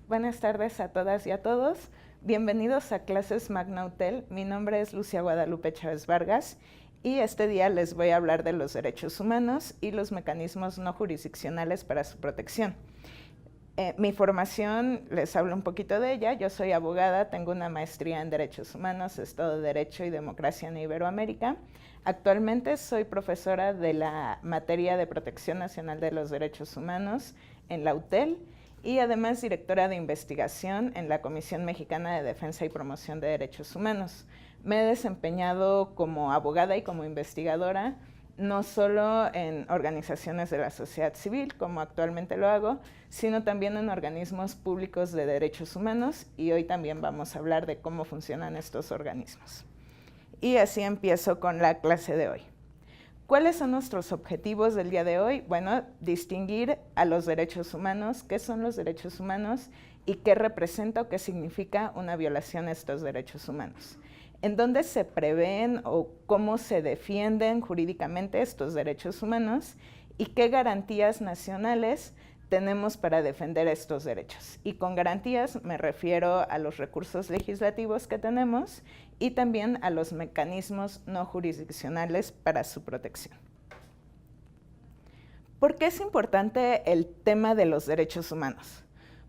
Buenas tardes a todas y a todos. Bienvenidos a Clases Magna UTEL. Mi nombre es Lucia Guadalupe Chávez Vargas y este día les voy a hablar de los derechos humanos y los mecanismos no jurisdiccionales para su protección. Mi formación, les hablo un poquito de ella. Yo soy abogada, tengo una maestría en Derechos Humanos, Estado de Derecho y Democracia en Iberoamérica. Actualmente soy profesora de la materia de Protección Nacional de los Derechos Humanos en la UTEL y además directora de investigación en la Comisión Mexicana de Defensa y Promoción de Derechos Humanos. Me he desempeñado como abogada y como investigadora, no solo en organizaciones de la sociedad civil, como actualmente lo hago, sino también en organismos públicos de derechos humanos, y hoy también vamos a hablar de cómo funcionan estos organismos. Y así empiezo con la clase de hoy. ¿Cuáles son nuestros objetivos del día de hoy? Bueno, distinguir a los derechos humanos, qué son los derechos humanos y qué representa o qué significa una violación a estos derechos humanos. ¿En dónde se prevén o cómo se defienden jurídicamente estos derechos humanos? ¿Y qué garantías nacionales tenemos para defender estos derechos? Y con garantías me refiero a los recursos legislativos que tenemos y también a los mecanismos no jurisdiccionales para su protección. ¿Por qué es importante el tema de los derechos humanos?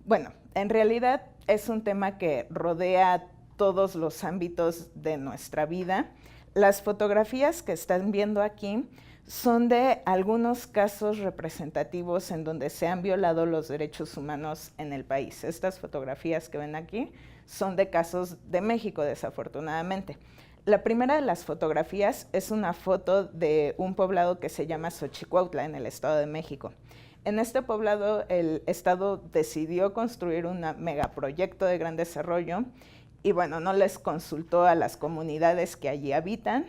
Bueno, en realidad es un tema que rodea todos los ámbitos de nuestra vida. Las fotografías que están viendo aquí son de algunos casos representativos en donde se han violado los derechos humanos en el país. Estas fotografías que ven aquí son de casos de México, desafortunadamente. La primera de las fotografías es una foto de un poblado que se llama Xochicuautla, en el Estado de México. En este poblado, el Estado decidió construir un megaproyecto de gran desarrollo y, bueno, no les consultó a las comunidades que allí habitan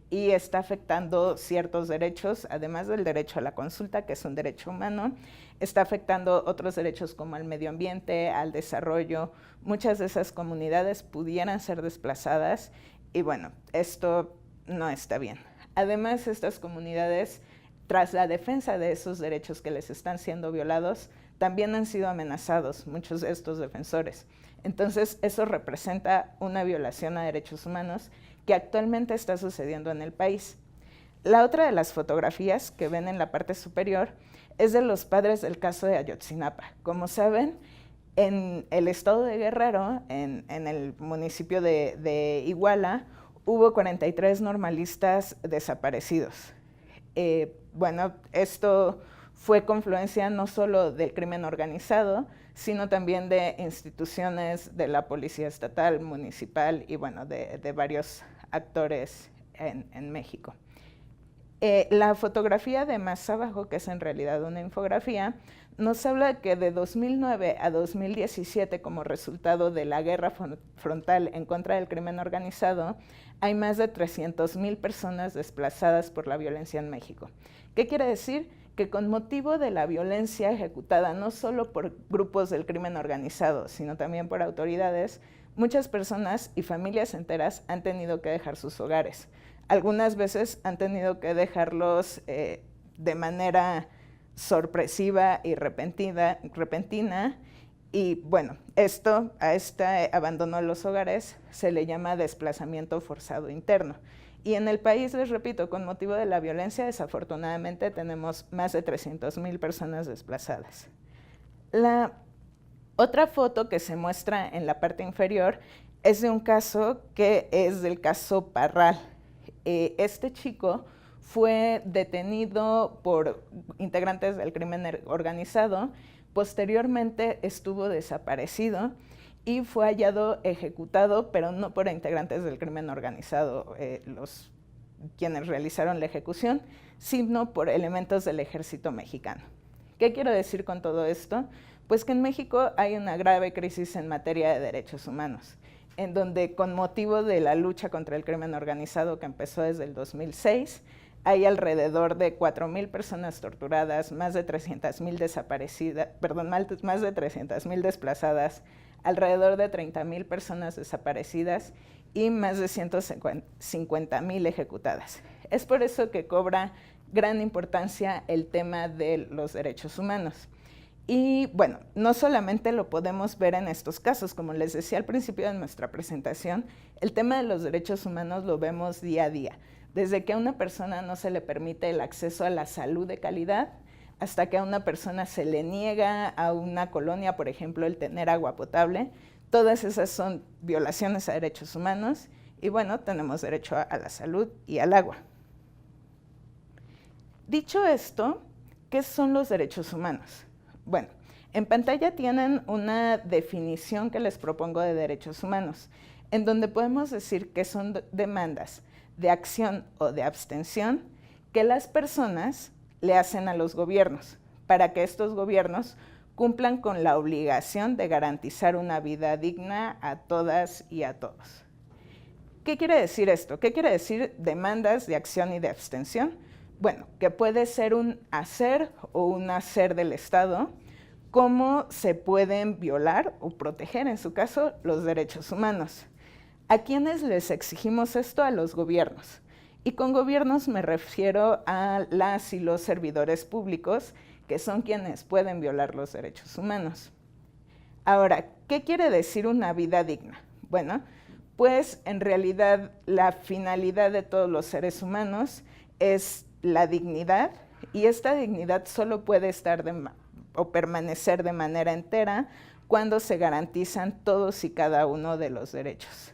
y está afectando ciertos derechos, además del derecho a la consulta, que es un derecho humano, está afectando otros derechos como al medio ambiente, al desarrollo. Muchas de esas comunidades pudieran ser desplazadas y, bueno, esto no está bien. Además, estas comunidades, tras la defensa de esos derechos que les están siendo violados, también han sido amenazados, muchos de estos defensores. Entonces, eso representa una violación a derechos humanos que actualmente está sucediendo en el país. La otra de las fotografías que ven en la parte superior es de los padres del caso de Ayotzinapa. Como saben, en el estado de Guerrero, en el municipio de Iguala, hubo 43 normalistas desaparecidos. Bueno, esto fue confluencia no solo del crimen organizado, sino también de instituciones de la Policía Estatal, Municipal y, bueno, de varios actores en México. La fotografía de más abajo, que es en realidad una infografía, nos habla que de 2009 a 2017, como resultado de la guerra frontal en contra del crimen organizado, hay más de 300,000 personas desplazadas por la violencia en México. ¿Qué quiere decir? Que con motivo de la violencia ejecutada no solo por grupos del crimen organizado, sino también por autoridades, muchas personas y familias enteras han tenido que dejar sus hogares. Algunas veces han tenido que dejarlos de manera sorpresiva y repentina, y, bueno, a este abandono de los hogares se le llama desplazamiento forzado interno. Y en el país, les repito, con motivo de la violencia, desafortunadamente tenemos más de 300,000 personas desplazadas. La otra foto que se muestra en la parte inferior es de un caso que es del caso Parral. Este chico fue detenido por integrantes del crimen organizado, posteriormente estuvo desaparecido y fue hallado ejecutado, pero no por integrantes del crimen organizado, quienes realizaron la ejecución, sino por elementos del ejército mexicano. ¿Qué quiero decir con todo esto? Pues que en México hay una grave crisis en materia de derechos humanos, en donde con motivo de la lucha contra el crimen organizado que empezó desde el 2006, hay alrededor de 4,000 personas torturadas, más de 300,000 desaparecidas, más de 300,000 desplazadas, alrededor de 30,000 personas desaparecidas y más de 150,000 ejecutadas. Es por eso que cobra gran importancia el tema de los derechos humanos. Y bueno, no solamente lo podemos ver en estos casos, como les decía al principio de nuestra presentación, el tema de los derechos humanos lo vemos día a día, desde que a una persona no se le permite el acceso a la salud de calidad, hasta que a una persona se le niega a una colonia, por ejemplo, el tener agua potable. Todas esas son violaciones a derechos humanos y bueno, tenemos derecho a la salud y al agua. Dicho esto, ¿qué son los derechos humanos? Bueno, en pantalla tienen una definición que les propongo de derechos humanos, en donde podemos decir que son demandas de acción o de abstención que las personas le hacen a los gobiernos para que estos gobiernos cumplan con la obligación de garantizar una vida digna a todas y a todos. ¿Qué quiere decir esto? ¿Qué quiere decir demandas de acción y de abstención? Bueno, que puede ser un hacer o un hacer del Estado, cómo se pueden violar o proteger, en su caso, los derechos humanos. ¿A quiénes les exigimos esto? A los gobiernos. Y con gobiernos me refiero a las y los servidores públicos, que son quienes pueden violar los derechos humanos. Ahora, ¿qué quiere decir una vida digna? Bueno, pues en realidad la finalidad de todos los seres humanos es la dignidad, y esta dignidad solo puede estar o permanecer de manera entera cuando se garantizan todos y cada uno de los derechos.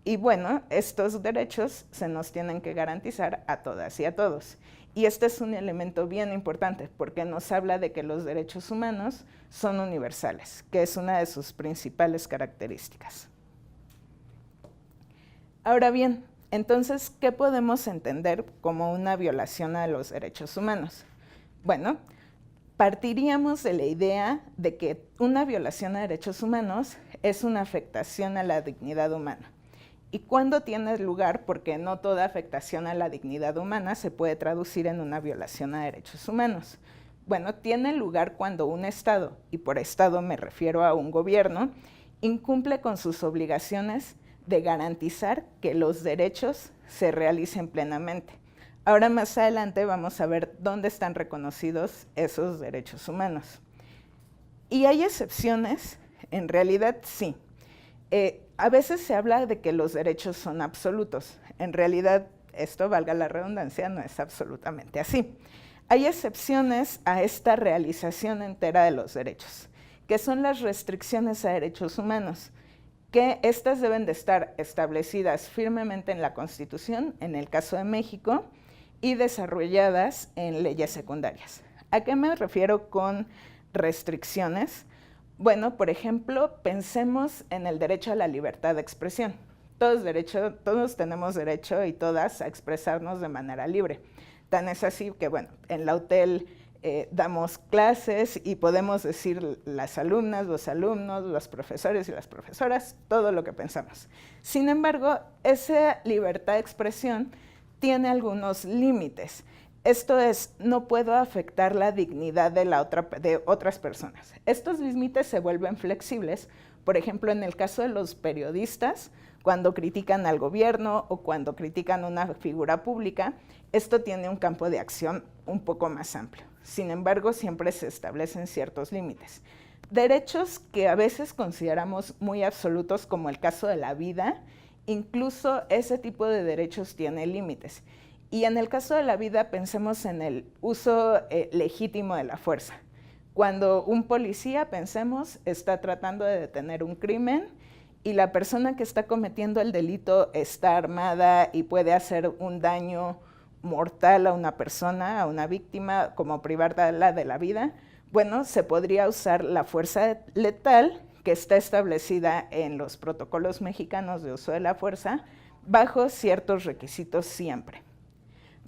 Y bueno, estos derechos se nos tienen que garantizar a todas y a todos. Y este es un elemento bien importante porque nos habla de que los derechos humanos son universales, que es una de sus principales características. Ahora bien, entonces, ¿qué podemos entender como una violación a los derechos humanos? Bueno, partiríamos de la idea de que una violación a derechos humanos es una afectación a la dignidad humana. ¿Y cuándo tiene lugar? Porque no toda afectación a la dignidad humana se puede traducir en una violación a derechos humanos. Bueno, tiene lugar cuando un Estado, y por Estado me refiero a un gobierno, incumple con sus obligaciones de garantizar que los derechos se realicen plenamente. Ahora más adelante vamos a ver dónde están reconocidos esos derechos humanos. ¿Y hay excepciones? En realidad sí. A veces se habla de que los derechos son absolutos. En realidad, esto, valga la redundancia, no es absolutamente así. Hay excepciones a esta realización entera de los derechos, que son las restricciones a derechos humanos, que estas deben de estar establecidas firmemente en la Constitución, en el caso de México, y desarrolladas en leyes secundarias. ¿A qué me refiero con restricciones? Bueno, por ejemplo, pensemos en el derecho a la libertad de expresión. Todos tenemos derecho y todas a expresarnos de manera libre. Tan es así que, bueno, en la UTEL damos clases y podemos decir las alumnas, los alumnos, los profesores y las profesoras, todo lo que pensamos. Sin embargo, esa libertad de expresión tiene algunos límites. Esto es, no puedo afectar la dignidad de otras personas. Estos límites se vuelven flexibles, por ejemplo, en el caso de los periodistas, cuando critican al gobierno o cuando critican una figura pública, esto tiene un campo de acción un poco más amplio. Sin embargo, siempre se establecen ciertos límites. Derechos que a veces consideramos muy absolutos, como el caso de la vida, incluso ese tipo de derechos tiene límites. Y en el caso de la vida, pensemos en el uso legítimo de la fuerza. Cuando un policía, pensemos, está tratando de detener un crimen y la persona que está cometiendo el delito está armada y puede hacer un daño mortal a una persona, a una víctima, como privarla de la vida, bueno, se podría usar la fuerza letal que está establecida en los protocolos mexicanos de uso de la fuerza bajo ciertos requisitos siempre.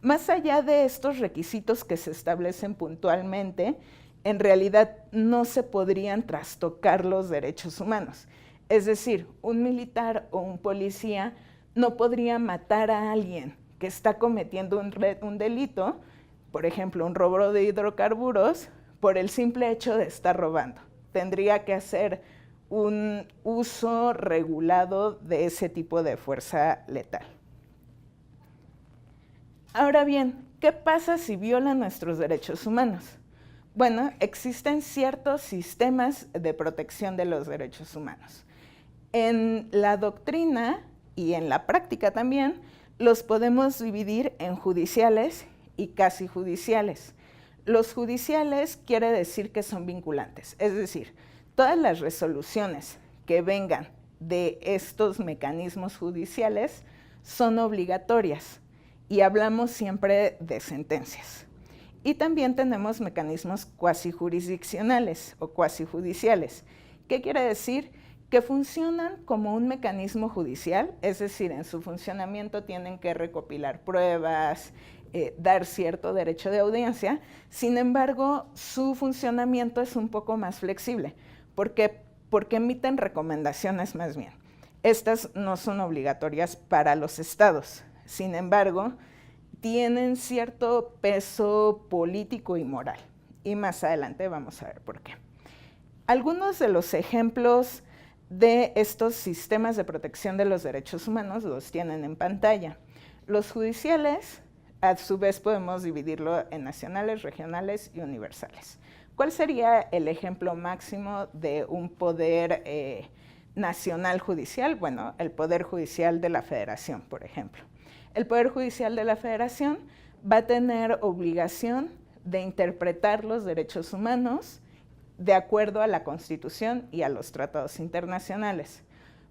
Más allá de estos requisitos que se establecen puntualmente, en realidad no se podrían trastocar los derechos humanos. Es decir, un militar o un policía no podría matar a alguien que está cometiendo un delito, por ejemplo, un robo de hidrocarburos, por el simple hecho de estar robando. Tendría que hacer un uso regulado de ese tipo de fuerza letal. Ahora bien, ¿qué pasa si violan nuestros derechos humanos? Bueno, existen ciertos sistemas de protección de los derechos humanos. En la doctrina y en la práctica también, los podemos dividir en judiciales y casi judiciales. Los judiciales quiere decir que son vinculantes, es decir, todas las resoluciones que vengan de estos mecanismos judiciales son obligatorias y hablamos siempre de sentencias. Y también tenemos mecanismos cuasi jurisdiccionales o cuasi judiciales. ¿Qué quiere decir? Que funcionan como un mecanismo judicial, es decir, en su funcionamiento tienen que recopilar pruebas, dar cierto derecho de audiencia. Sin embargo, su funcionamiento es un poco más flexible, porque emiten recomendaciones más bien. Estas no son obligatorias para los estados, sin embargo, tienen cierto peso político y moral. Y más adelante vamos a ver por qué. Algunos de los ejemplos de estos sistemas de protección de los derechos humanos los tienen en pantalla. Los judiciales, a su vez, podemos dividirlo en nacionales, regionales y universales. ¿Cuál sería el ejemplo máximo de un poder nacional judicial? Bueno, el Poder Judicial de la Federación, por ejemplo. El Poder Judicial de la Federación va a tener obligación de interpretar los derechos humanos de acuerdo a la Constitución y a los tratados internacionales.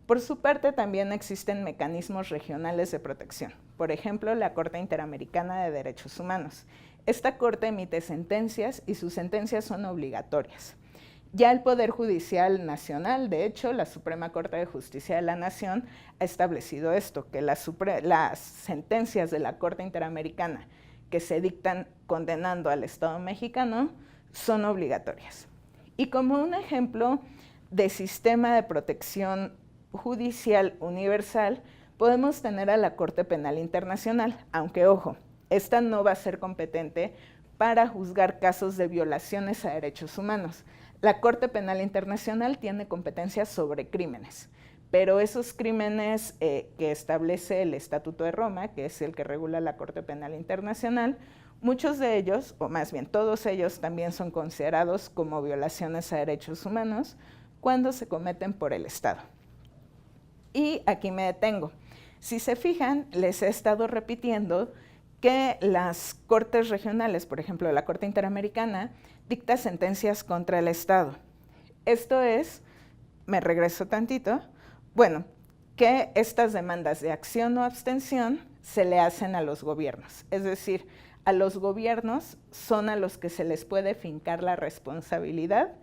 Por su parte, también existen mecanismos regionales de protección. Por ejemplo, la Corte Interamericana de Derechos Humanos. Esta corte emite sentencias y sus sentencias son obligatorias. Ya el Poder Judicial Nacional, de hecho, la Suprema Corte de Justicia de la Nación ha establecido esto, que las sentencias de la Corte Interamericana que se dictan condenando al Estado mexicano son obligatorias. Y como un ejemplo de sistema de protección judicial universal, podemos tener a la Corte Penal Internacional, aunque ojo, esta no va a ser competente para juzgar casos de violaciones a derechos humanos. La Corte Penal Internacional tiene competencias sobre crímenes, pero esos crímenes que establece el Estatuto de Roma, que es el que regula la Corte Penal Internacional, muchos de ellos, o más bien todos ellos, también son considerados como violaciones a derechos humanos cuando se cometen por el Estado. Y aquí me detengo. Si se fijan, les he estado repitiendo que las cortes regionales, por ejemplo, la Corte Interamericana, dicta sentencias contra el Estado. Esto es, me regreso tantito, bueno, que estas demandas de acción o abstención se le hacen a los gobiernos. Es decir, a los gobiernos son a los que se les puede fincar la responsabilidad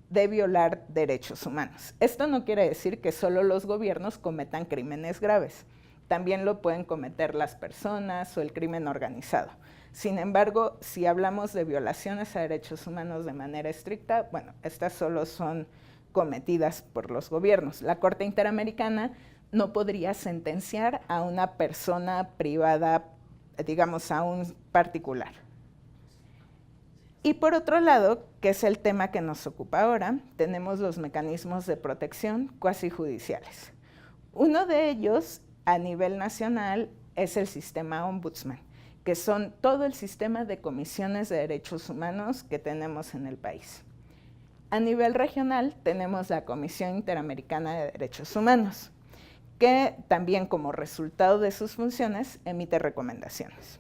de violar derechos humanos. Esto no quiere decir que solo los gobiernos cometan crímenes graves. También lo pueden cometer las personas o el crimen organizado. Sin embargo, si hablamos de violaciones a derechos humanos de manera estricta, bueno, estas solo son cometidas por los gobiernos. La Corte Interamericana no podría sentenciar a una persona privada, digamos, a un particular. Y por otro lado, que es el tema que nos ocupa ahora, tenemos los mecanismos de protección cuasi judiciales. Uno de ellos, a nivel nacional, es el sistema Ombudsman, que son todo el sistema de comisiones de derechos humanos que tenemos en el país. A nivel regional tenemos la Comisión Interamericana de Derechos Humanos, que también como resultado de sus funciones emite recomendaciones.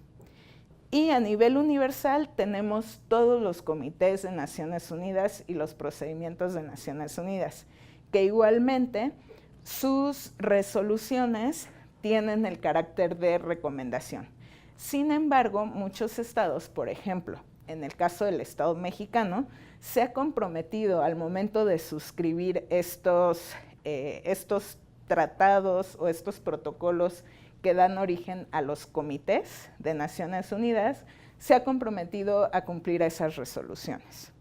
Y a nivel universal tenemos todos los comités de Naciones Unidas y los procedimientos de Naciones Unidas, que igualmente sus resoluciones tienen el carácter de recomendación. Sin embargo, muchos estados, por ejemplo, en el caso del Estado mexicano, se ha comprometido al momento de suscribir estos tratados o estos protocolos que dan origen a los comités de Naciones Unidas, se ha comprometido a cumplir esas resoluciones.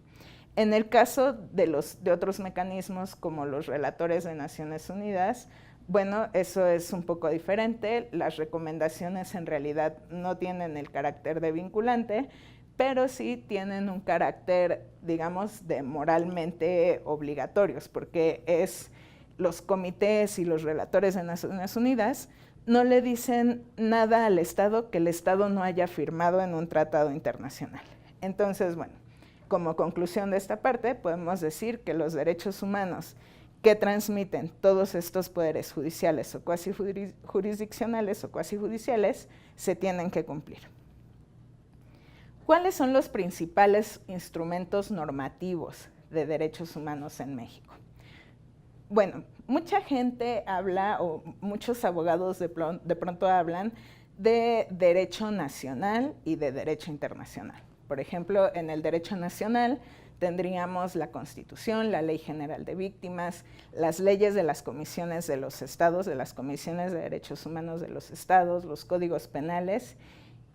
En el caso de otros mecanismos como los relatores de Naciones Unidas, Bueno, eso es un poco diferente. Las recomendaciones en realidad no tienen el carácter de vinculante, pero sí tienen un carácter, digamos, de moralmente obligatorios, porque es los comités y los relatores de Naciones Unidas no le dicen nada al Estado que el Estado no haya firmado en un tratado internacional. Entonces, bueno, como conclusión de esta parte, podemos decir que los derechos humanos que transmiten todos estos poderes judiciales o cuasi jurisdiccionales o cuasi judiciales se tienen que cumplir. ¿Cuáles son los principales instrumentos normativos de derechos humanos en México? Bueno, mucha gente habla, o muchos abogados de pronto hablan de derecho nacional y de derecho internacional. Por ejemplo, en el derecho nacional tendríamos la Constitución, la Ley General de Víctimas, las leyes de las comisiones de los estados, de las comisiones de derechos humanos de los estados, los códigos penales.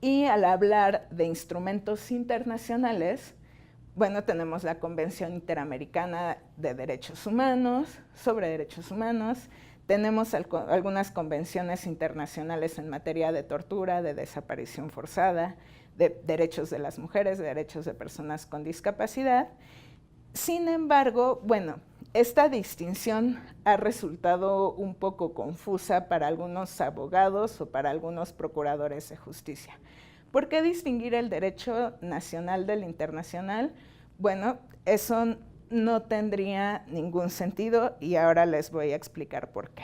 Y al hablar de instrumentos internacionales, bueno, tenemos la Convención Interamericana de Derechos Humanos, sobre derechos humanos, tenemos algunas convenciones internacionales en materia de tortura, de desaparición forzada, de derechos de las mujeres, de derechos de personas con discapacidad. Sin embargo, bueno, esta distinción ha resultado un poco confusa para algunos abogados o para algunos procuradores de justicia. ¿Por qué distinguir el derecho nacional del internacional? Bueno, eso no tendría ningún sentido y ahora les voy a explicar por qué.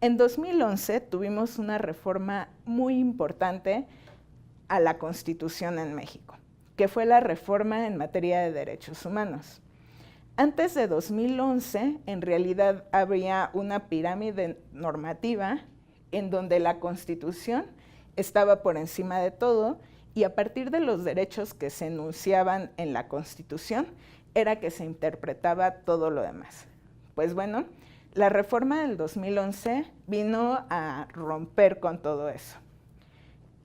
En 2011 tuvimos una reforma muy importante a la Constitución en México, que fue la reforma en materia de derechos humanos. Antes de 2011, en realidad había una pirámide normativa en donde la Constitución estaba por encima de todo y a partir de los derechos que se enunciaban en la Constitución era que se interpretaba todo lo demás. Pues bueno, la reforma del 2011 vino a romper con todo eso.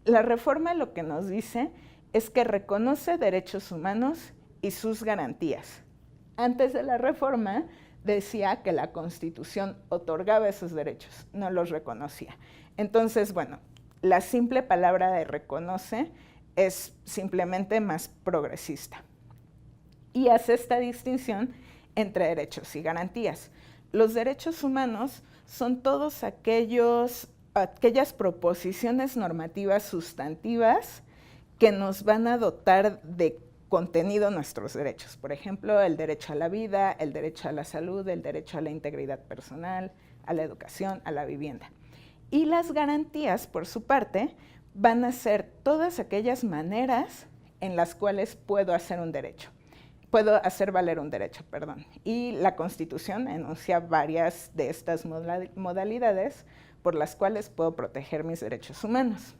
La reforma lo que nos dice es que reconoce derechos humanos y sus garantías. Antes de la reforma decía que la Constitución otorgaba esos derechos, no los reconocía. Entonces, bueno, la simple palabra de reconoce es simplemente más progresista y hace esta distinción entre derechos y garantías. Los derechos humanos son todos aquellas proposiciones normativas sustantivas que nos van a dotar de contenido nuestros derechos. Por ejemplo, el derecho a la vida, el derecho a la salud, el derecho a la integridad personal, a la educación, a la vivienda. Y las garantías, por su parte, van a ser todas aquellas maneras en las cuales puedo hacer valer un derecho, perdón. Y la Constitución enuncia varias de estas modalidades por las cuales puedo proteger mis derechos humanos.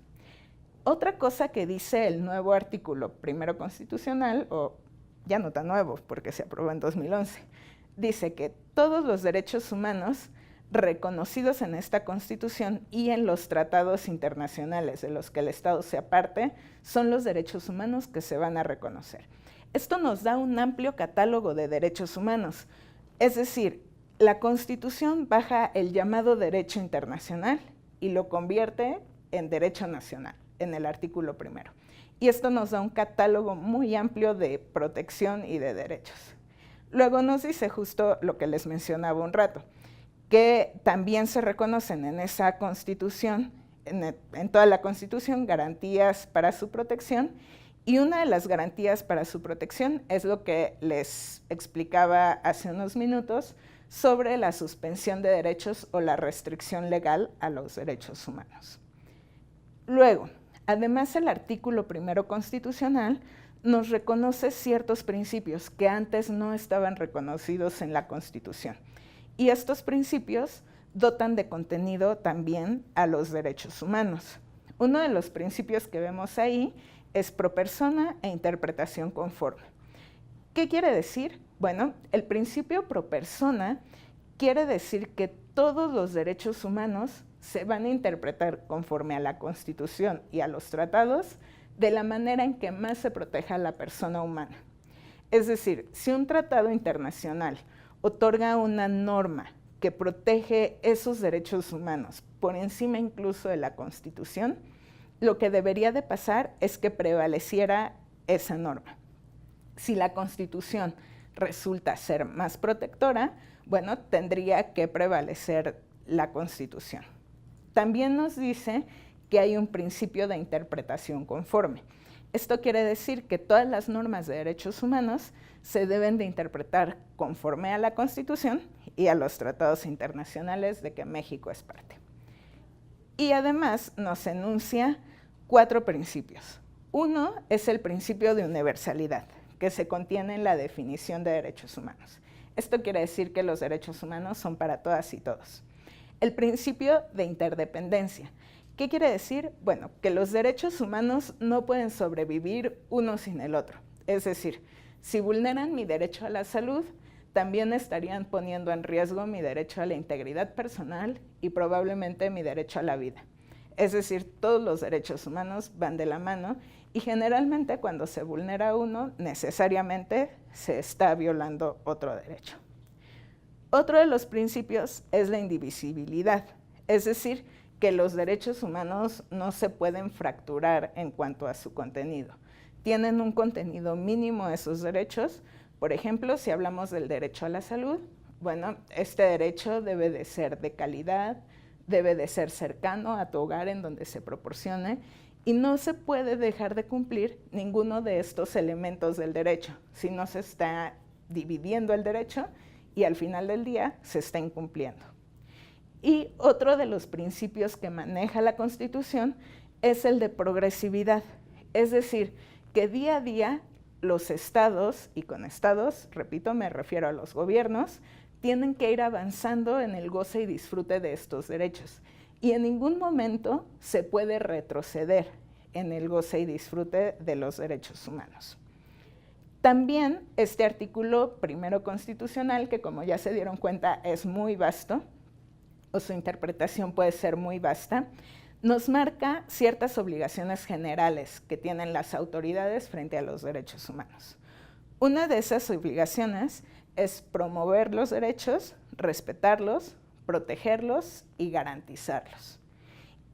Otra cosa que dice el nuevo artículo primero constitucional, o ya no tan nuevo porque se aprobó en 2011, dice que todos los derechos humanos reconocidos en esta Constitución y en los tratados internacionales de los que el Estado sea parte, son los derechos humanos que se van a reconocer. Esto nos da un amplio catálogo de derechos humanos, es decir, la Constitución baja el llamado derecho internacional y lo convierte en derecho nacional, en el artículo primero. Y esto nos da un catálogo muy amplio de protección y de derechos. Luego nos dice justo lo que les mencionaba un rato, que también se reconocen en esa Constitución, en toda la Constitución, garantías para su protección, y una de las garantías para su protección es lo que les explicaba hace unos minutos sobre la suspensión de derechos o la restricción legal a los derechos humanos. Luego, además el artículo primero constitucional nos reconoce ciertos principios que antes no estaban reconocidos en la Constitución. Y estos principios dotan de contenido también a los derechos humanos. Uno de los principios que vemos ahí es pro persona e interpretación conforme. ¿Qué quiere decir? Bueno, el principio pro persona quiere decir que todos los derechos humanos se van a interpretar conforme a la Constitución y a los tratados de la manera en que más se proteja a la persona humana. Es decir, si un tratado internacional otorga una norma que protege esos derechos humanos por encima incluso de la Constitución, lo que debería de pasar es que prevaleciera esa norma. Si la Constitución resulta ser más protectora, bueno, tendría que prevalecer la Constitución. También nos dice que hay un principio de interpretación conforme. Esto quiere decir que todas las normas de derechos humanos se deben de interpretar conforme a la Constitución y a los tratados internacionales de que México es parte. Y además nos enuncia 4 principios. Uno es el principio de universalidad, que se contiene en la definición de derechos humanos. Esto quiere decir que los derechos humanos son para todas y todos. El principio de interdependencia. ¿Qué quiere decir? Bueno, que los derechos humanos no pueden sobrevivir uno sin el otro. Es decir, si vulneran mi derecho a la salud, también estarían poniendo en riesgo mi derecho a la integridad personal y probablemente mi derecho a la vida. Es decir, todos los derechos humanos van de la mano y generalmente cuando se vulnera uno, necesariamente se está violando otro derecho. Otro de los principios es la indivisibilidad, es decir, que los derechos humanos no se pueden fracturar en cuanto a su contenido. Tienen un contenido mínimo esos derechos. Por ejemplo, si hablamos del derecho a la salud, bueno, este derecho debe de ser de calidad, debe de ser cercano a tu hogar en donde se proporcione y no se puede dejar de cumplir ninguno de estos elementos del derecho, si no se está dividiendo el derecho y al final del día se está incumpliendo. Y otro de los principios que maneja la Constitución es el de progresividad, es decir, que día a día los estados, y con estados, repito, me refiero a los gobiernos, tienen que ir avanzando en el goce y disfrute de estos derechos. Y en ningún momento se puede retroceder en el goce y disfrute de los derechos humanos. También este artículo primero constitucional, que como ya se dieron cuenta es muy vasto, o su interpretación puede ser muy vasta, nos marca ciertas obligaciones generales que tienen las autoridades frente a los derechos humanos. Una de esas obligaciones es promover los derechos, respetarlos, protegerlos y garantizarlos.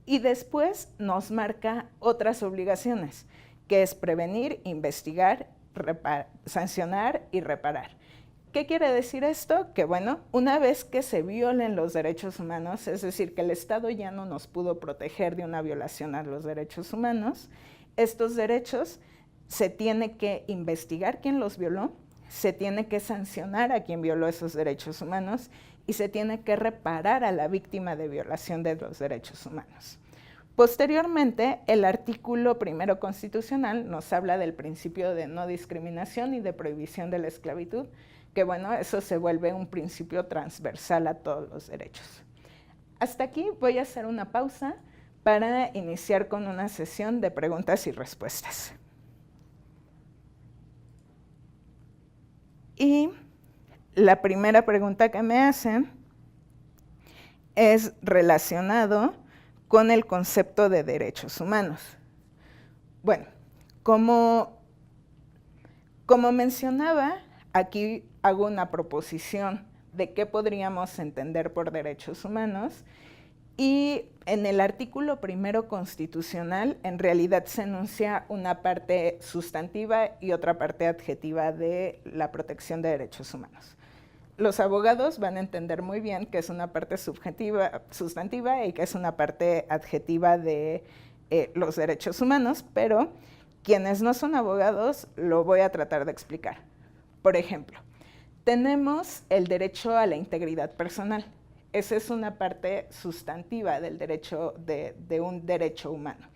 Y después nos marca otras obligaciones, que es prevenir, investigar, sancionar y reparar. ¿Qué quiere decir esto? Que bueno, una vez que se violen los derechos humanos, es decir, que el Estado ya no nos pudo proteger de una violación a los derechos humanos, estos derechos se tiene que investigar quién los violó, se tiene que sancionar a quien violó esos derechos humanos y se tiene que reparar a la víctima de violación de los derechos humanos. Posteriormente, el artículo primero constitucional nos habla del principio de no discriminación y de prohibición de la esclavitud, que bueno, eso se vuelve un principio transversal a todos los derechos. Hasta aquí voy a hacer una pausa para iniciar con una sesión de preguntas y respuestas. Y la primera pregunta que me hacen es relacionado con el concepto de derechos humanos. Bueno, como mencionaba, aquí hago una proposición de qué podríamos entender por derechos humanos y en el artículo primero constitucional en realidad se enuncia una parte sustantiva y otra parte adjetiva de la protección de derechos humanos. Los abogados van a entender muy bien que es una parte sustantiva y que es una parte adjetiva de los derechos humanos, pero quienes no son abogados lo voy a tratar de explicar. Por ejemplo, tenemos el derecho a la integridad personal. Esa es una parte sustantiva del derecho de un derecho humano.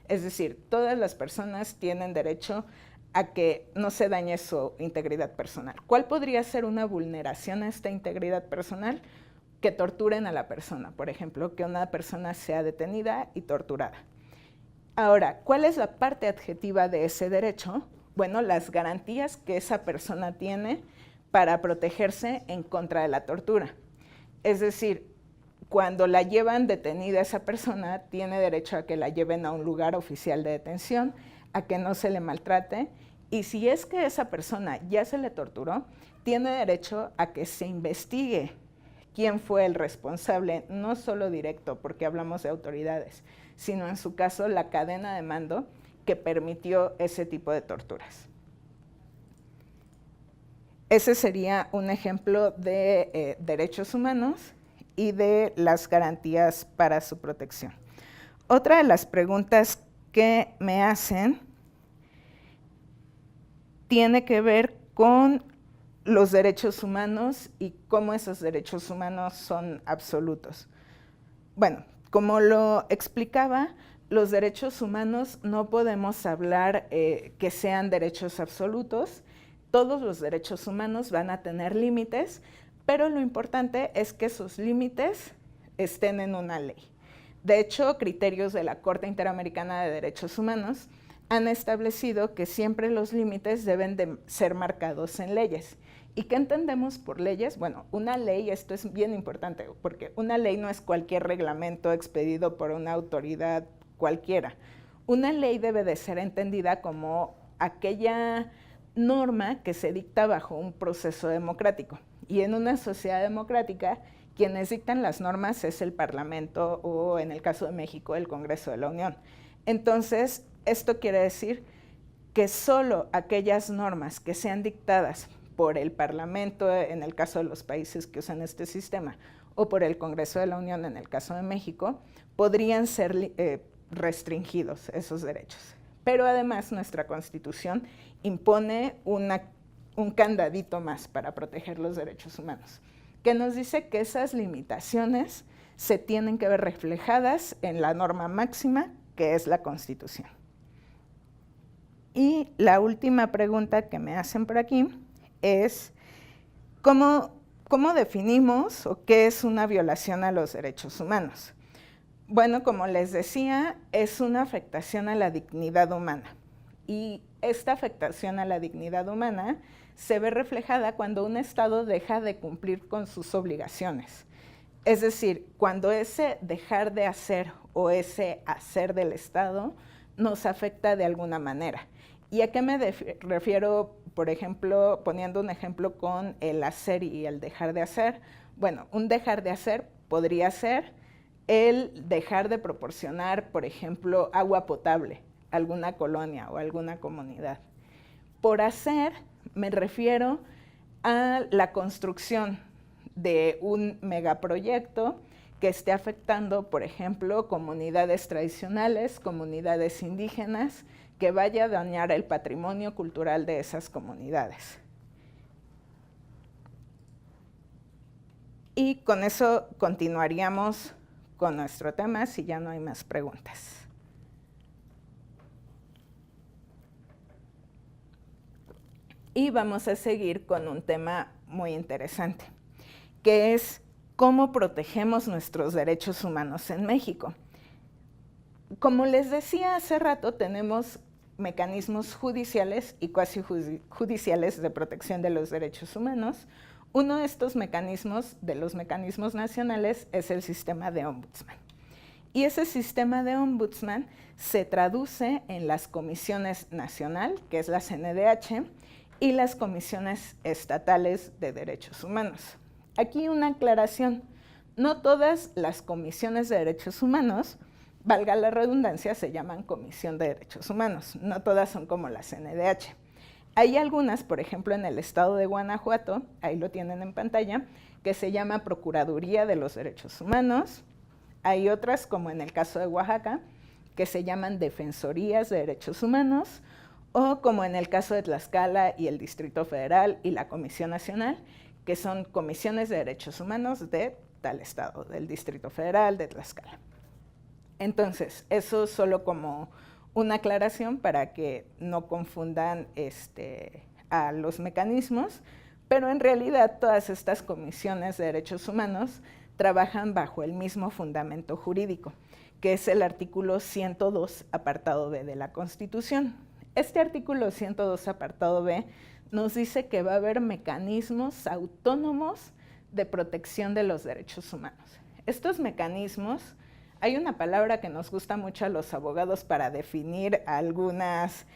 Es decir, todas las personas tienen derecho a que no se dañe su integridad personal. ¿Cuál podría ser una vulneración a esta integridad personal? Que torturen a la persona, por ejemplo, que una persona sea detenida y torturada. Ahora, ¿cuál es la parte adjetiva de ese derecho? Bueno, las garantías que esa persona tiene para protegerse en contra de la tortura. Es decir, cuando la llevan detenida esa persona, tiene derecho a que la lleven a un lugar oficial de detención, a que no se le maltrate, y si es que esa persona ya se le torturó, tiene derecho a que se investigue quién fue el responsable, no solo directo, porque hablamos de autoridades, sino en su caso la cadena de mando que permitió ese tipo de torturas. Ese sería un ejemplo de derechos humanos y de las garantías para su protección. Otra de las preguntas que me hacen tiene que ver con los derechos humanos y cómo esos derechos humanos son absolutos. Bueno, como lo explicaba, los derechos humanos no podemos hablar que sean derechos absolutos. Todos los derechos humanos van a tener límites, pero lo importante es que esos límites estén en una ley. De hecho, criterios de la Corte Interamericana de Derechos Humanos han establecido que siempre los límites deben de ser marcados en leyes. ¿Y qué entendemos por leyes? Bueno, una ley, esto es bien importante, porque una ley no es cualquier reglamento expedido por una autoridad cualquiera. Una ley debe de ser entendida como aquella norma que se dicta bajo un proceso democrático. Y en una sociedad democrática, quienes dictan las normas es el Parlamento o, en el caso de México, el Congreso de la Unión. Entonces, esto quiere decir que solo aquellas normas que sean dictadas por el Parlamento, en el caso de los países que usan este sistema, o por el Congreso de la Unión, en el caso de México, podrían ser restringidos esos derechos. Pero además nuestra Constitución impone un candadito más para proteger los derechos humanos, que nos dice que esas limitaciones se tienen que ver reflejadas en la norma máxima, que es la Constitución. Y la última pregunta que me hacen por aquí es, ¿cómo definimos o qué es una violación a los derechos humanos? Bueno, como les decía, es una afectación a la dignidad humana. Y esta afectación a la dignidad humana se ve reflejada cuando un Estado deja de cumplir con sus obligaciones. Es decir, cuando ese dejar de hacer o ese hacer del Estado nos afecta de alguna manera. ¿Y a qué me refiero, por ejemplo, poniendo un ejemplo con el hacer y el dejar de hacer? Bueno, un dejar de hacer podría ser el dejar de proporcionar, por ejemplo, agua potable a alguna colonia o a alguna comunidad. Por hacer me refiero a la construcción de un megaproyecto que esté afectando, por ejemplo, comunidades tradicionales, comunidades indígenas, que vaya a dañar el patrimonio cultural de esas comunidades. Y con eso continuaríamos con nuestro tema, si ya no hay más preguntas. Y vamos a seguir con un tema muy interesante, que es cómo protegemos nuestros derechos humanos en México. Como les decía hace rato, tenemos mecanismos judiciales y cuasi judiciales de protección de los derechos humanos. Uno de estos mecanismos, de los mecanismos nacionales, es el sistema de ombudsman. Y ese sistema de ombudsman se traduce en las comisiones nacional, que es la CNDH, y las comisiones estatales de derechos humanos. Aquí una aclaración, no todas las comisiones de derechos humanos, valga la redundancia, se llaman Comisión de Derechos Humanos, no todas son como la CNDH. Hay algunas, por ejemplo, en el estado de Guanajuato, ahí lo tienen en pantalla, que se llama Procuraduría de los Derechos Humanos. Hay otras, como en el caso de Oaxaca, que se llaman Defensorías de Derechos Humanos, o como en el caso de Tlaxcala y el Distrito Federal y la Comisión Nacional, que son comisiones de derechos humanos de tal estado, del Distrito Federal, de Tlaxcala. Entonces, eso solo como una aclaración para que no confundan a los mecanismos, pero en realidad todas estas comisiones de derechos humanos trabajan bajo el mismo fundamento jurídico, que es el artículo 102, apartado B de la Constitución. Este artículo 102, apartado B, nos dice que va a haber mecanismos autónomos de protección de los derechos humanos. Estos mecanismos, hay una palabra que nos gusta mucho a los abogados para definir algunas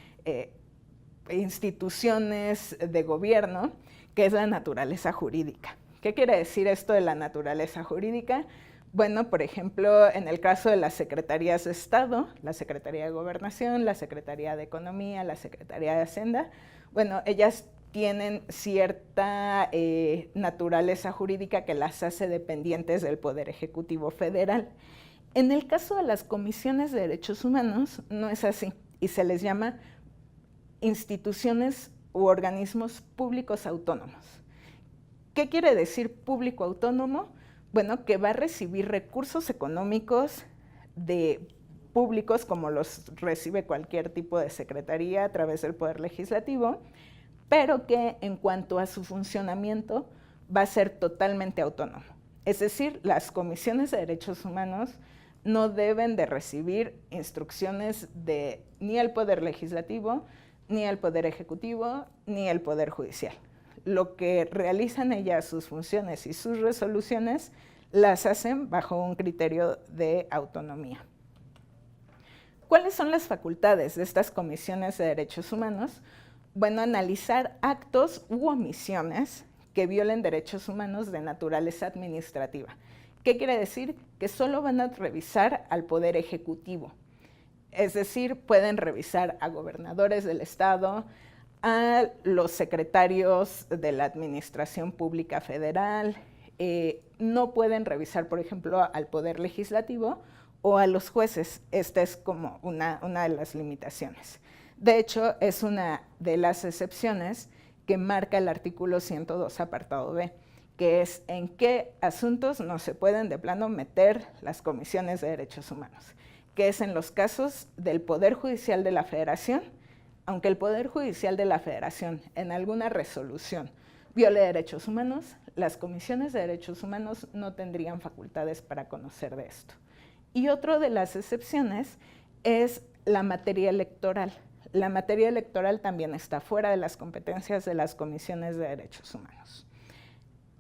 instituciones de gobierno, que es la naturaleza jurídica. ¿Qué quiere decir esto de la naturaleza jurídica? Bueno, por ejemplo, en el caso de las secretarías de Estado, la Secretaría de Gobernación, la Secretaría de Economía, la Secretaría de Hacienda, bueno, ellas tienen cierta naturaleza jurídica que las hace dependientes del Poder Ejecutivo Federal. En el caso de las comisiones de derechos humanos, no es así, y se les llama instituciones u organismos públicos autónomos. ¿Qué quiere decir público autónomo? Bueno, que va a recibir recursos económicos de públicos como los recibe cualquier tipo de secretaría a través del Poder Legislativo, pero que en cuanto a su funcionamiento va a ser totalmente autónomo. Es decir, las comisiones de derechos humanos no deben de recibir instrucciones de ni el Poder Legislativo, ni el Poder Ejecutivo, ni el Poder Judicial. Lo que realizan ellas, sus funciones y sus resoluciones, las hacen bajo un criterio de autonomía. ¿Cuáles son las facultades de estas comisiones de derechos humanos? Bueno, analizar actos u omisiones que violen derechos humanos de naturaleza administrativa. ¿Qué quiere decir? Que solo van a revisar al Poder Ejecutivo. Es decir, pueden revisar a gobernadores del Estado, a los secretarios de la Administración Pública Federal, no pueden revisar, por ejemplo, al Poder Legislativo o a los jueces. Esta es como una de las limitaciones. De hecho, es una de las excepciones que marca el artículo 102, apartado B, que es en qué asuntos no se pueden de plano meter las comisiones de derechos humanos, que es en los casos del Poder Judicial de la Federación. Aunque el Poder Judicial de la Federación en alguna resolución viole derechos humanos, las comisiones de derechos humanos no tendrían facultades para conocer de esto. Y otra de las excepciones es la materia electoral. La materia electoral también está fuera de las competencias de las comisiones de derechos humanos.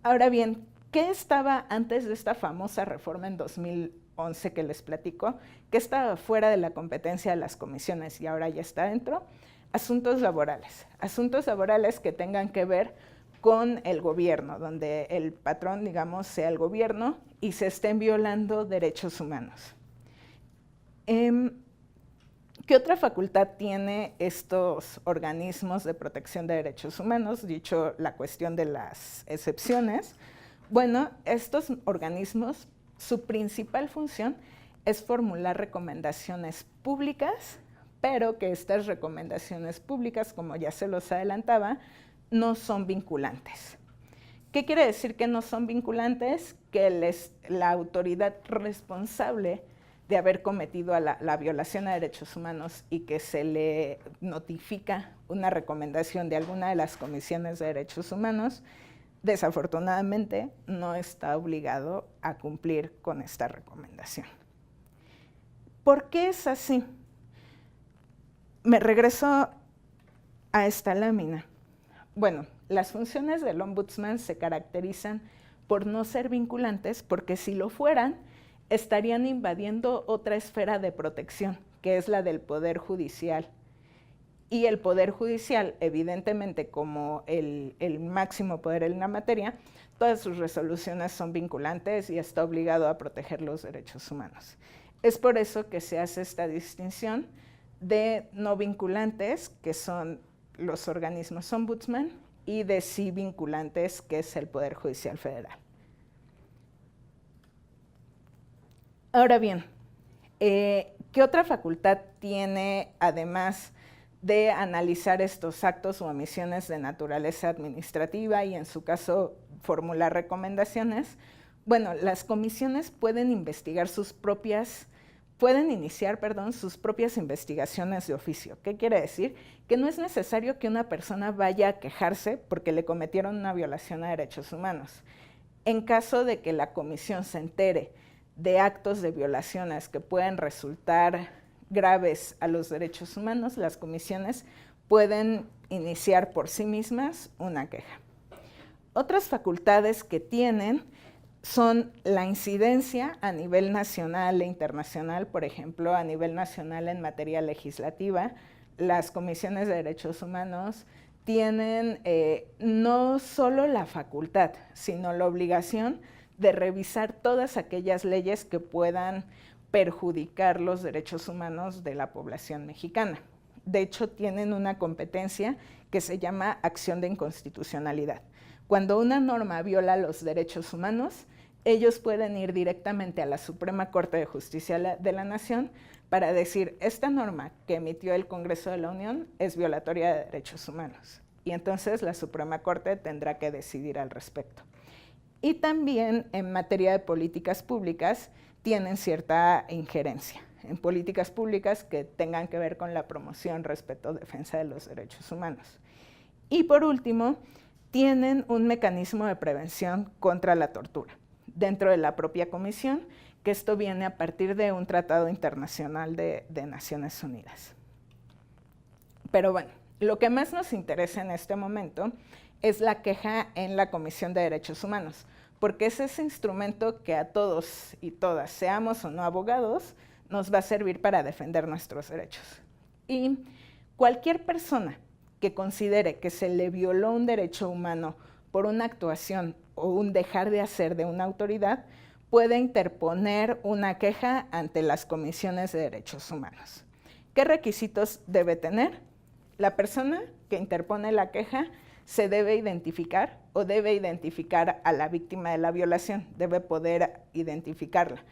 Ahora bien, ¿qué estaba antes de esta famosa reforma en 2011 que les platico? ¿Qué estaba fuera de la competencia de las comisiones y ahora ya está dentro? Asuntos laborales que tengan que ver con el gobierno, donde el patrón, digamos, sea el gobierno y se estén violando derechos humanos. ¿Qué otra facultad tiene estos organismos de protección de derechos humanos? Dicho la cuestión de las excepciones, bueno, estos organismos, su principal función es formular recomendaciones públicas, pero que estas recomendaciones públicas, como ya se los adelantaba, no son vinculantes. ¿Qué quiere decir que no son vinculantes? Que la autoridad responsable de haber cometido la violación a derechos humanos y que se le notifica una recomendación de alguna de las comisiones de derechos humanos, desafortunadamente no está obligado a cumplir con esta recomendación. ¿Por qué es así? Me regreso a esta lámina. Bueno, las funciones del ombudsman se caracterizan por no ser vinculantes, porque si lo fueran, estarían invadiendo otra esfera de protección, que es la del Poder Judicial. Y el Poder Judicial, evidentemente, como el máximo poder en la materia, todas sus resoluciones son vinculantes y está obligado a proteger los derechos humanos. Es por eso que se hace esta distinción de no vinculantes, que son los organismos ombudsman, y de sí vinculantes, que es el Poder Judicial Federal. Ahora bien, ¿qué otra facultad tiene, además de analizar estos actos o omisiones de naturaleza administrativa y, en su caso, formular recomendaciones? Bueno, las comisiones pueden iniciar sus propias investigaciones de oficio. ¿Qué quiere decir? Que no es necesario que una persona vaya a quejarse porque le cometieron una violación a derechos humanos. En caso de que la comisión se entere de actos de violaciones que pueden resultar graves a los derechos humanos, las comisiones pueden iniciar por sí mismas una queja. Otras facultades que tienen son la incidencia a nivel nacional e internacional. Por ejemplo, a nivel nacional en materia legislativa, las comisiones de derechos humanos tienen no solo la facultad, sino la obligación de revisar todas aquellas leyes que puedan perjudicar los derechos humanos de la población mexicana. De hecho, tienen una competencia que se llama acción de inconstitucionalidad. Cuando una norma viola los derechos humanos, ellos pueden ir directamente a la Suprema Corte de Justicia de la Nación para decir, esta norma que emitió el Congreso de la Unión es violatoria de derechos humanos. Y entonces la Suprema Corte tendrá que decidir al respecto. Y también en materia de políticas públicas tienen cierta injerencia en políticas públicas que tengan que ver con la promoción, respeto, defensa de los derechos humanos. Y por último, tienen un mecanismo de prevención contra la tortura dentro de la propia comisión, que esto viene a partir de un tratado internacional de Naciones Unidas. Pero bueno, lo que más nos interesa en este momento es la queja en la Comisión de Derechos Humanos, porque es ese instrumento que a todos y todas, seamos o no abogados, nos va a servir para defender nuestros derechos. Y cualquier persona que considere que se le violó un derecho humano por una actuación o un dejar de hacer de una autoridad, puede interponer una queja ante las comisiones de derechos humanos. ¿Qué requisitos debe tener? La persona que interpone la queja se debe identificar o debe identificar a la víctima de la violación, debe poder identificarla.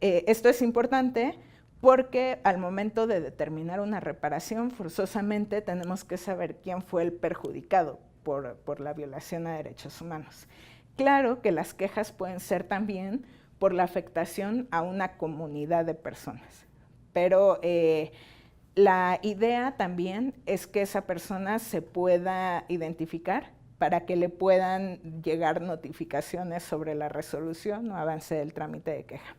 Esto es importante porque al momento de determinar una reparación, forzosamente tenemos que saber quién fue el perjudicado por la violación a derechos humanos. Claro que las quejas pueden ser también por la afectación a una comunidad de personas, pero la idea también es que esa persona se pueda identificar para que le puedan llegar notificaciones sobre la resolución o avance del trámite de queja.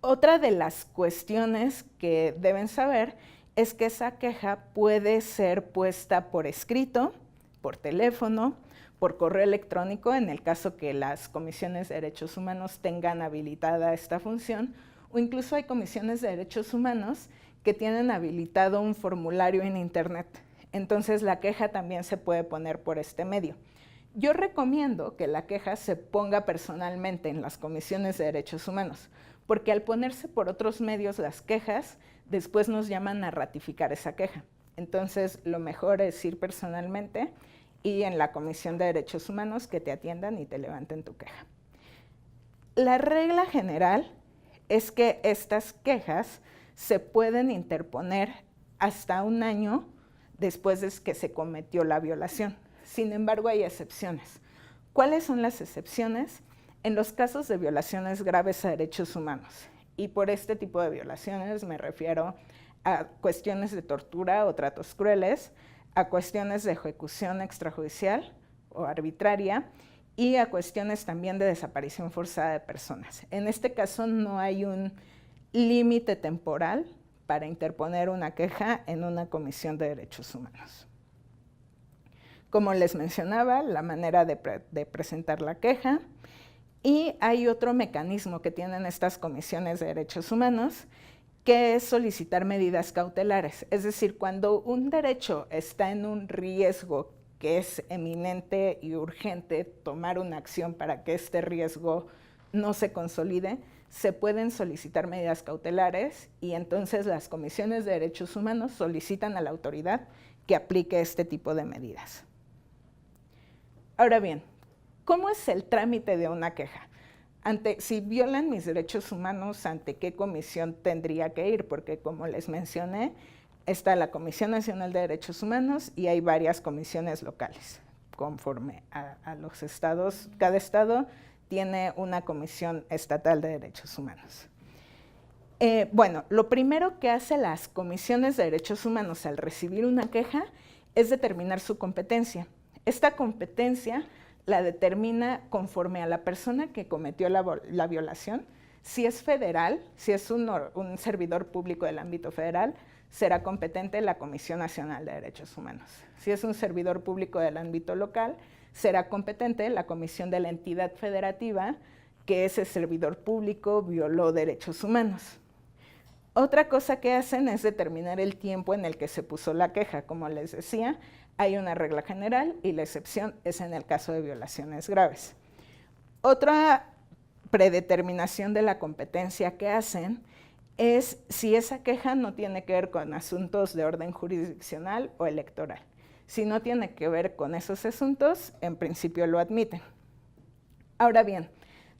Otra de las cuestiones que deben saber es que esa queja puede ser puesta por escrito, por teléfono, por correo electrónico, en el caso que las comisiones de derechos humanos tengan habilitada esta función, o incluso hay comisiones de derechos humanos que tienen habilitado un formulario en internet. Entonces la queja también se puede poner por este medio. Yo recomiendo que la queja se ponga personalmente en las comisiones de derechos humanos, porque al ponerse por otros medios las quejas, después nos llaman a ratificar esa queja. Entonces lo mejor es ir personalmente y en la Comisión de Derechos Humanos que te atiendan y te levanten tu queja. La regla general es que estas quejas se pueden interponer hasta un año después de que se cometió la violación. Sin embargo, hay excepciones. ¿Cuáles son las excepciones? En los casos de violaciones graves a derechos humanos. Y por este tipo de violaciones me refiero a cuestiones de tortura o tratos crueles, a cuestiones de ejecución extrajudicial o arbitraria y a cuestiones también de desaparición forzada de personas. En este caso no hay un límite temporal para interponer una queja en una comisión de derechos humanos. Como les mencionaba, la manera de presentar la queja, y hay otro mecanismo que tienen estas comisiones de derechos humanos, que es solicitar medidas cautelares. Es decir, cuando un derecho está en un riesgo que es eminente y urgente tomar una acción para que este riesgo no se consolide, se pueden solicitar medidas cautelares y entonces las comisiones de derechos humanos solicitan a la autoridad que aplique este tipo de medidas. Ahora bien, ¿cómo es el trámite de una queja? Si violan mis derechos humanos, ¿ante qué comisión tendría que ir? Porque como les mencioné, está la Comisión Nacional de Derechos Humanos y hay varias comisiones locales. Conforme a los estados, cada estado tiene una comisión estatal de derechos humanos. Bueno, lo primero que hacen las comisiones de derechos humanos al recibir una queja es determinar su competencia. Esta competencia la determina conforme a la persona que cometió la violación. Si es federal, si es un servidor público del ámbito federal, será competente la Comisión Nacional de Derechos Humanos. Si es un servidor público del ámbito local, será competente la comisión de la entidad federativa que ese servidor público violó derechos humanos. Otra cosa que hacen es determinar el tiempo en el que se puso la queja. Como les decía, hay una regla general y la excepción es en el caso de violaciones graves. Otra predeterminación de la competencia que hacen es si esa queja no tiene que ver con asuntos de orden jurisdiccional o electoral. Si no tiene que ver con esos asuntos, en principio lo admiten. Ahora bien,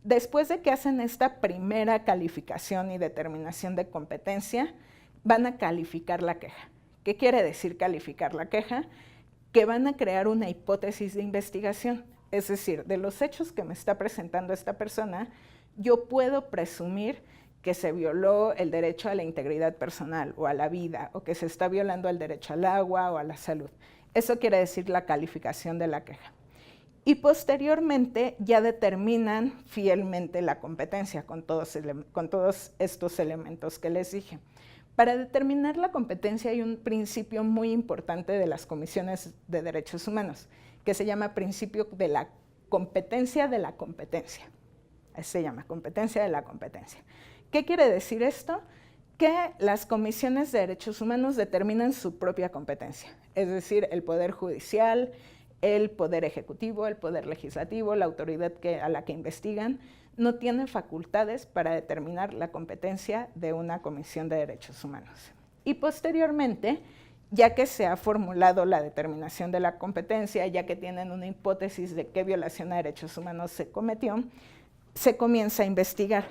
después de que hacen esta primera calificación y determinación de competencia, van a calificar la queja. ¿Qué quiere decir calificar la queja? Que van a crear una hipótesis de investigación. Es decir, de los hechos que me está presentando esta persona, yo puedo presumir que se violó el derecho a la integridad personal o a la vida, o que se está violando el derecho al agua o a la salud. Eso quiere decir la calificación de la queja. Y posteriormente ya determinan fielmente la competencia con todos estos elementos que les dije. Para determinar la competencia hay un principio muy importante de las comisiones de derechos humanos, que se llama principio de la competencia de la competencia. Se llama competencia de la competencia. ¿Qué quiere decir esto? Que las comisiones de derechos humanos determinan su propia competencia, es decir, el Poder Judicial, el Poder Ejecutivo, el Poder Legislativo, la autoridad a la que investigan, no tienen facultades para determinar la competencia de una comisión de derechos humanos. Y posteriormente, ya que se ha formulado la determinación de la competencia, ya que tienen una hipótesis de qué violación a derechos humanos se cometió, se comienza a investigar.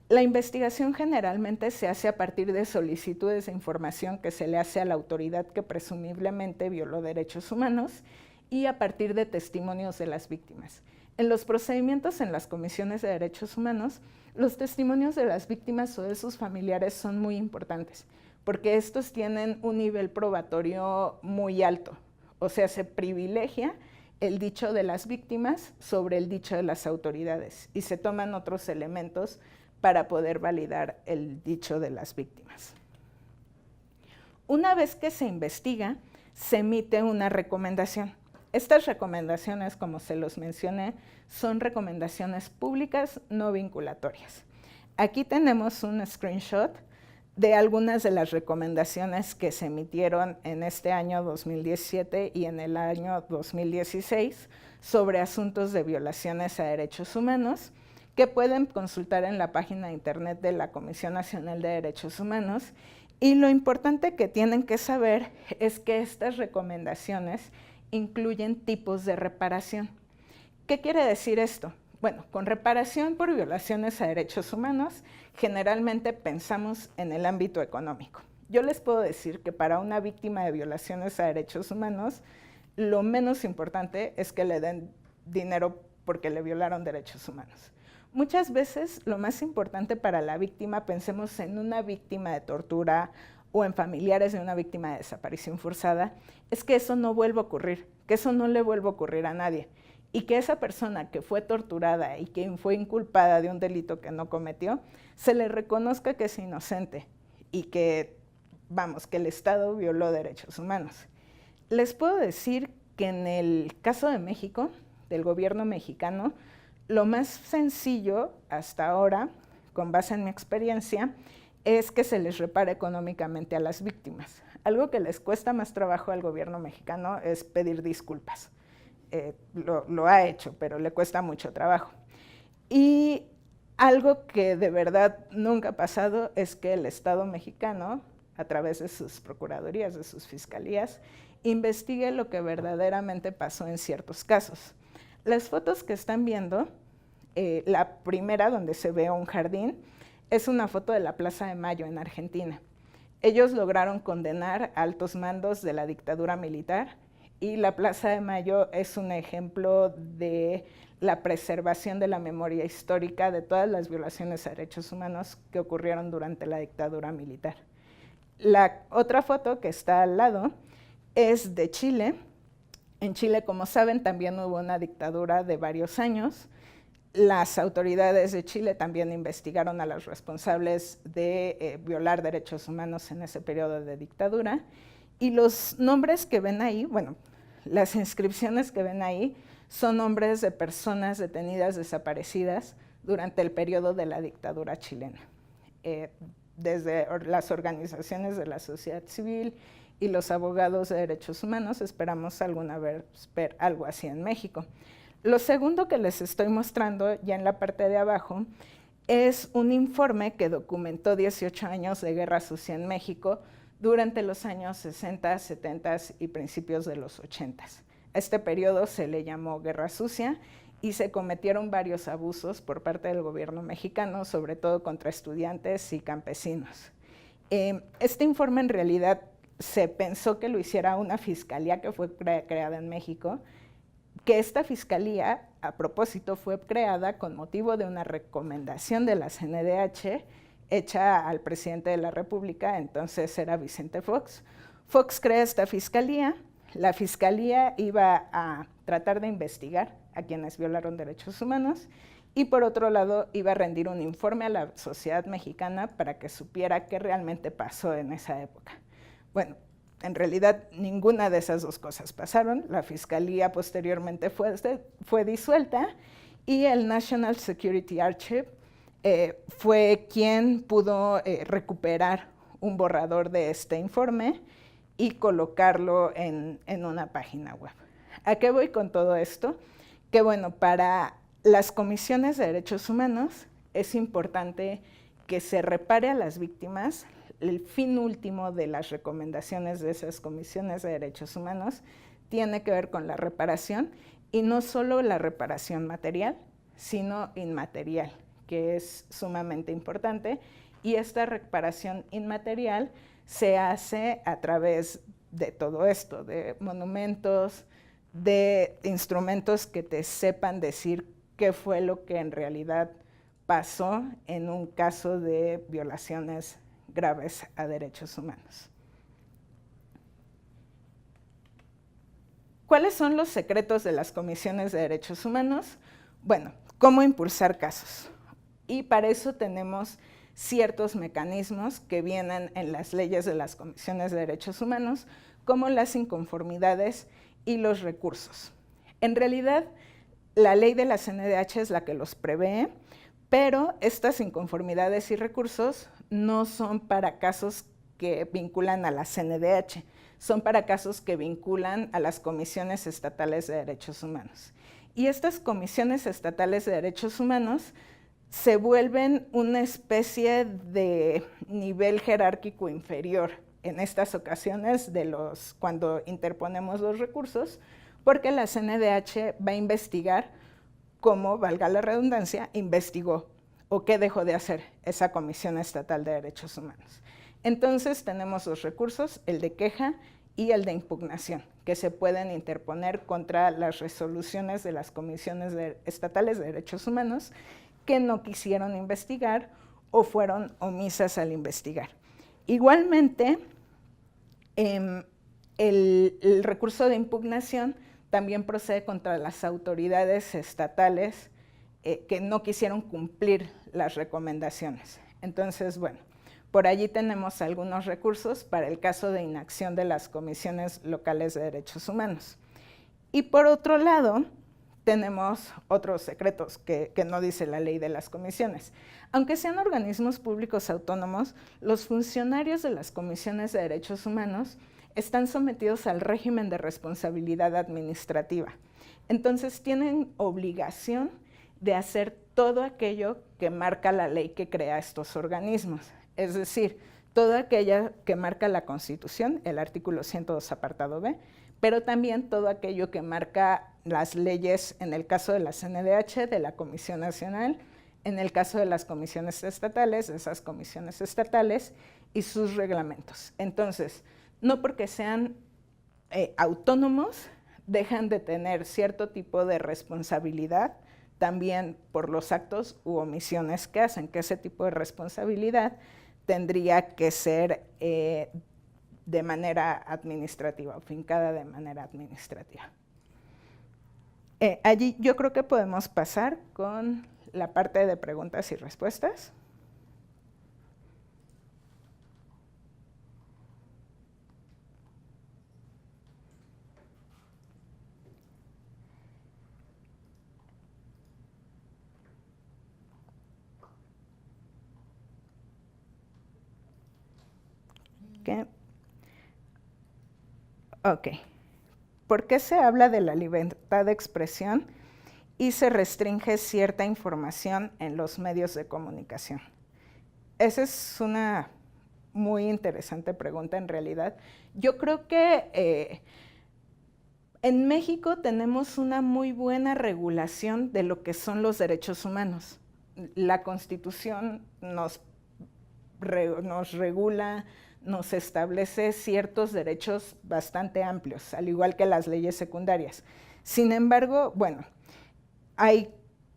La investigación generalmente se hace a partir de solicitudes de información que se le hace a la autoridad que presumiblemente violó derechos humanos y a partir de testimonios de las víctimas. En los procedimientos en las comisiones de derechos humanos, los testimonios de las víctimas o de sus familiares son muy importantes, porque estos tienen un nivel probatorio muy alto. O sea, se privilegia el dicho de las víctimas sobre el dicho de las autoridades y se toman otros elementos para poder validar el dicho de las víctimas. Una vez que se investiga, se emite una recomendación. Estas recomendaciones, como se los mencioné, son recomendaciones públicas no vinculatorias. Aquí tenemos un screenshot de algunas de las recomendaciones que se emitieron en este año 2017 y en el año 2016 sobre asuntos de violaciones a derechos humanos, que pueden consultar en la página de internet de la Comisión Nacional de Derechos Humanos. Y lo importante que tienen que saber es que estas recomendaciones incluyen tipos de reparación. ¿Qué quiere decir esto? Bueno, con reparación por violaciones a derechos humanos, generalmente pensamos en el ámbito económico. Yo les puedo decir que para una víctima de violaciones a derechos humanos, lo menos importante es que le den dinero porque le violaron derechos humanos. Muchas veces lo más importante para la víctima, pensemos en una víctima de tortura o en familiares de una víctima de desaparición forzada, es que eso no vuelva a ocurrir, que eso no le vuelva a ocurrir a nadie y que esa persona que fue torturada y que fue inculpada de un delito que no cometió, se le reconozca que es inocente y que, vamos, que el Estado violó derechos humanos. Les puedo decir que en el caso de México, del gobierno mexicano, lo más sencillo hasta ahora, con base en mi experiencia, es que se les repare económicamente a las víctimas. Algo que les cuesta más trabajo al gobierno mexicano es pedir disculpas. Lo ha hecho, pero le cuesta mucho trabajo. Y algo que de verdad nunca ha pasado es que el Estado mexicano, a través de sus procuradurías, de sus fiscalías, investigue lo que verdaderamente pasó en ciertos casos. Las fotos que están viendo, la primera donde se ve un jardín, es una foto de la Plaza de Mayo en Argentina. Ellos lograron condenar a altos mandos de la dictadura militar y la Plaza de Mayo es un ejemplo de la preservación de la memoria histórica de todas las violaciones a derechos humanos que ocurrieron durante la dictadura militar. La otra foto que está al lado es de Chile. En Chile, como saben, también hubo una dictadura de varios años. Las autoridades de Chile también investigaron a los responsables de violar derechos humanos en ese periodo de dictadura. Y los nombres que ven ahí, bueno, las inscripciones que ven ahí son nombres de personas detenidas desaparecidas durante el periodo de la dictadura chilena. desde las organizaciones de la sociedad civil y los abogados de derechos humanos esperamos alguna vez ver algo así en México. Lo segundo que les estoy mostrando, ya en la parte de abajo, es un informe que documentó 18 años de guerra sucia en México durante los años 60, 70 y principios de los 80. Este periodo se le llamó Guerra Sucia y se cometieron varios abusos por parte del gobierno mexicano, sobre todo contra estudiantes y campesinos. Este informe en realidad se pensó que lo hiciera una fiscalía que fue creada en México, que esta fiscalía, a propósito, fue creada con motivo de una recomendación de la CNDH hecha al presidente de la República, entonces era Vicente Fox. Fox crea esta fiscalía, la fiscalía iba a tratar de investigar a quienes violaron derechos humanos y por otro lado iba a rendir un informe a la sociedad mexicana para que supiera qué realmente pasó en esa época. Bueno, en realidad ninguna de esas dos cosas pasaron, la fiscalía posteriormente fue disuelta y el National Security Archive fue quien pudo recuperar un borrador de este informe y colocarlo en una página web. ¿A qué voy con todo esto? Que bueno, para las comisiones de derechos humanos es importante que se repare a las víctimas. El fin último de las recomendaciones de esas comisiones de derechos humanos tiene que ver con la reparación y no solo la reparación material, sino inmaterial, que es sumamente importante, y esta reparación inmaterial se hace a través de todo esto, de monumentos, de instrumentos que te sepan decir qué fue lo que en realidad pasó en un caso de violaciones graves a derechos humanos. ¿Cuáles son los secretos de las comisiones de derechos humanos? Bueno, cómo impulsar casos. Y para eso tenemos ciertos mecanismos que vienen en las leyes de las comisiones de derechos humanos, como las inconformidades y los recursos. En realidad, la ley de la CNDH es la que los prevé, pero estas inconformidades y recursos no son para casos que vinculan a la CNDH, son para casos que vinculan a las comisiones estatales de derechos humanos. Y estas comisiones estatales de derechos humanos se vuelven una especie de nivel jerárquico inferior en estas ocasiones cuando interponemos los recursos, porque la CNDH va a investigar cómo, valga la redundancia, investigó o qué dejó de hacer esa Comisión Estatal de Derechos Humanos. Entonces tenemos dos recursos, el de queja y el de impugnación, que se pueden interponer contra las resoluciones de las comisiones estatales de derechos humanos que no quisieron investigar o fueron omisas al investigar. Igualmente, el recurso de impugnación también procede contra las autoridades estatales que no quisieron cumplir las recomendaciones. Entonces, bueno, por allí tenemos algunos recursos para el caso de inacción de las comisiones locales de derechos humanos. Y por otro lado, tenemos otros secretos que no dice la ley de las comisiones. Aunque sean organismos públicos autónomos, los funcionarios de las comisiones de derechos humanos están sometidos al régimen de responsabilidad administrativa. Entonces tienen obligación de hacer todo aquello que marca la ley que crea estos organismos. Es decir, todo aquello que marca la Constitución, el artículo 102 apartado B, pero también todo aquello que marca las leyes, en el caso de la CNDH, de la Comisión Nacional, en el caso de las comisiones estatales, de esas comisiones estatales y sus reglamentos. Entonces, no porque sean autónomos, dejan de tener cierto tipo de responsabilidad también por los actos u omisiones que hacen, que ese tipo de responsabilidad tendría que ser de manera administrativa, fincada de manera administrativa. Allí yo creo que podemos pasar con la parte de preguntas y respuestas. Ok. ¿Por qué se habla de la libertad de expresión y se restringe cierta información en los medios de comunicación? Esa es una muy interesante pregunta en realidad. Yo creo que en México tenemos una muy buena regulación de lo que son los derechos humanos. La Constitución nos regula, nos establece ciertos derechos bastante amplios, al igual que las leyes secundarias. Sin embargo, bueno, hay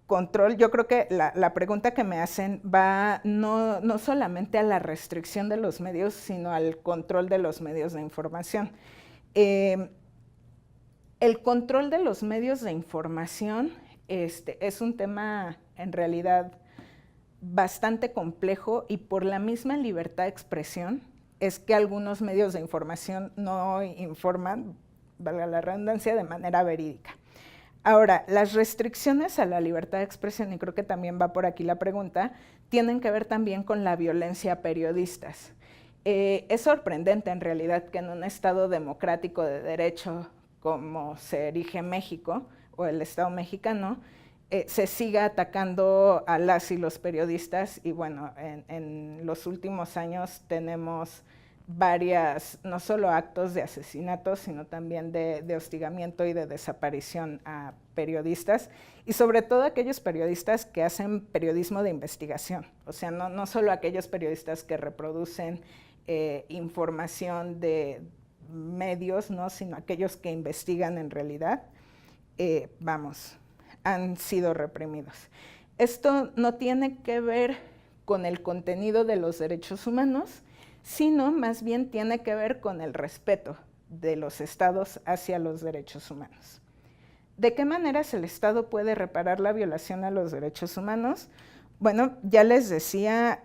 control. Yo creo que la pregunta que me hacen va no solamente a la restricción de los medios, sino al control de los medios de información. El control de los medios de información es un tema en realidad bastante complejo, y por la misma libertad de expresión es que algunos medios de información no informan, valga la redundancia, de manera verídica. Ahora, las restricciones a la libertad de expresión, y creo que también va por aquí la pregunta, tienen que ver también con la violencia a periodistas. Es sorprendente en realidad que en un Estado democrático de derecho como se erige México o el Estado mexicano, se siga atacando a las y los periodistas. Y bueno, en los últimos años tenemos varias, no solo actos de asesinato, sino también de hostigamiento y de desaparición a periodistas, y sobre todo aquellos periodistas que hacen periodismo de investigación. O sea, no solo aquellos periodistas que reproducen información de medios, ¿no? Sino aquellos que investigan en realidad, han sido reprimidos. Esto no tiene que ver con el contenido de los derechos humanos, sino más bien tiene que ver con el respeto de los estados hacia los derechos humanos. ¿De qué maneras el Estado puede reparar la violación a los derechos humanos? Bueno, ya les decía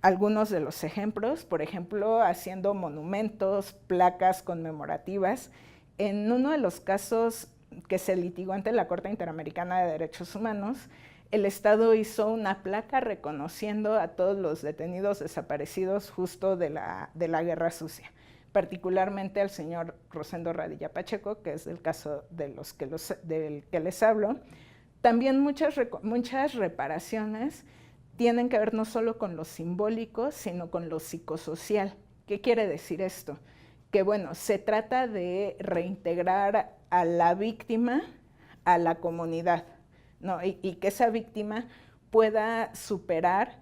algunos de los ejemplos, por ejemplo, haciendo monumentos, placas conmemorativas. En uno de los casos que se litigó ante la Corte Interamericana de Derechos Humanos, el Estado hizo una placa reconociendo a todos los detenidos desaparecidos justo de la Guerra Sucia, particularmente al señor Rosendo Radilla Pacheco, que es el caso del que les hablo. También muchas reparaciones tienen que ver no solo con lo simbólico, sino con lo psicosocial. ¿Qué quiere decir esto? Que bueno, se trata de reintegrar a la víctima a la comunidad, ¿no? Y que esa víctima pueda superar